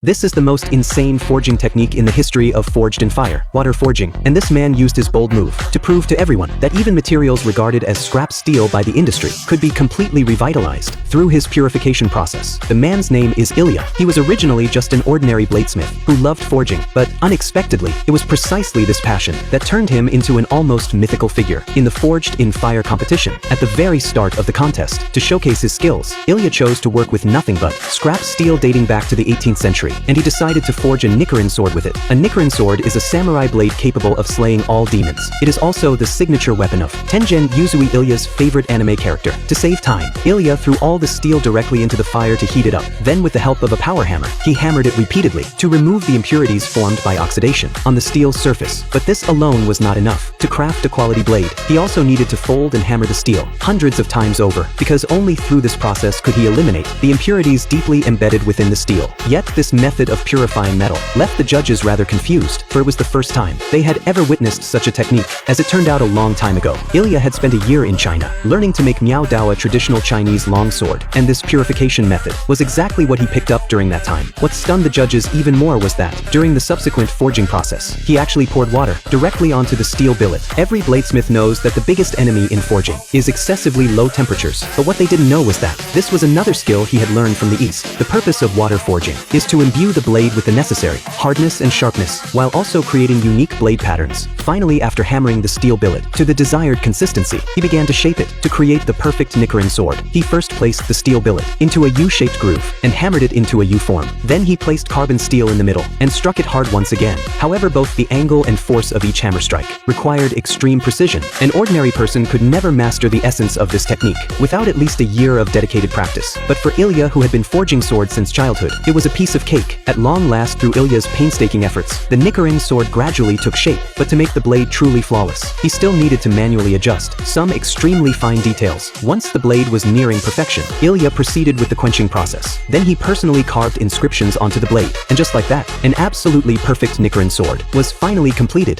This is the most insane forging technique in the history of forged in fire, water forging, and this man used his bold move to prove to everyone that even materials regarded as scrap steel by the industry could be completely revitalized through his purification process. The man's name is Ilya. He was originally just an ordinary bladesmith who loved forging, but unexpectedly, it was precisely this passion that turned him into an almost mythical figure in the forged in fire competition. At the very start of the contest, to showcase his skills, Ilya chose to work with nothing but scrap steel dating back to the 18th century, and he decided to forge a Nethirin sword with it. A Nethirin sword is a samurai blade capable of slaying all demons. It is also the signature weapon of Tengen Yuzui, Ilya's favorite anime character. To save time, Ilya threw all the steel directly into the fire to heat it up. Then with the help of a power hammer, he hammered it repeatedly to remove the impurities formed by oxidation on the steel's surface. But this alone was not enough. To craft a quality blade, he also needed to fold and hammer the steel hundreds of times over, because only through this process could he eliminate the impurities deeply embedded within the steel. Yet this method of purifying metal left the judges rather confused, for it was the first time they had ever witnessed such a technique. As it turned out a long time ago, Ilya had spent a year in China, learning to make Miao Dao, a traditional Chinese longsword, and this purification method was exactly what he picked up during that time. What stunned the judges even more was that, during the subsequent forging process, he actually poured water directly onto the steel billet. Every bladesmith knows that the biggest enemy in forging is excessively low temperatures, but what they didn't know was that this was another skill he had learned from the East. The purpose of water forging is to imbue the blade with the necessary hardness and sharpness, while also creating unique blade patterns. Finally, after hammering the steel billet to the desired consistency, he began to shape it to create the perfect Nethirin sword. He first placed the steel billet into a U-shaped groove and hammered it into a U form. Then he placed carbon steel in the middle and struck it hard once again. However, both the angle and force of each hammer strike required extreme precision. An ordinary person could never master the essence of this technique without at least a year of dedicated practice. But for Ilya, who had been forging swords since childhood, it was a piece of cake. At long last, through Ilya's painstaking efforts, the Nethirin sword gradually took shape, but to make the blade truly flawless, he still needed to manually adjust some extremely fine details. Once the blade was nearing perfection, Ilya proceeded with the quenching process. Then he personally carved inscriptions onto the blade, and just like that, an absolutely perfect Nethirin sword was finally completed.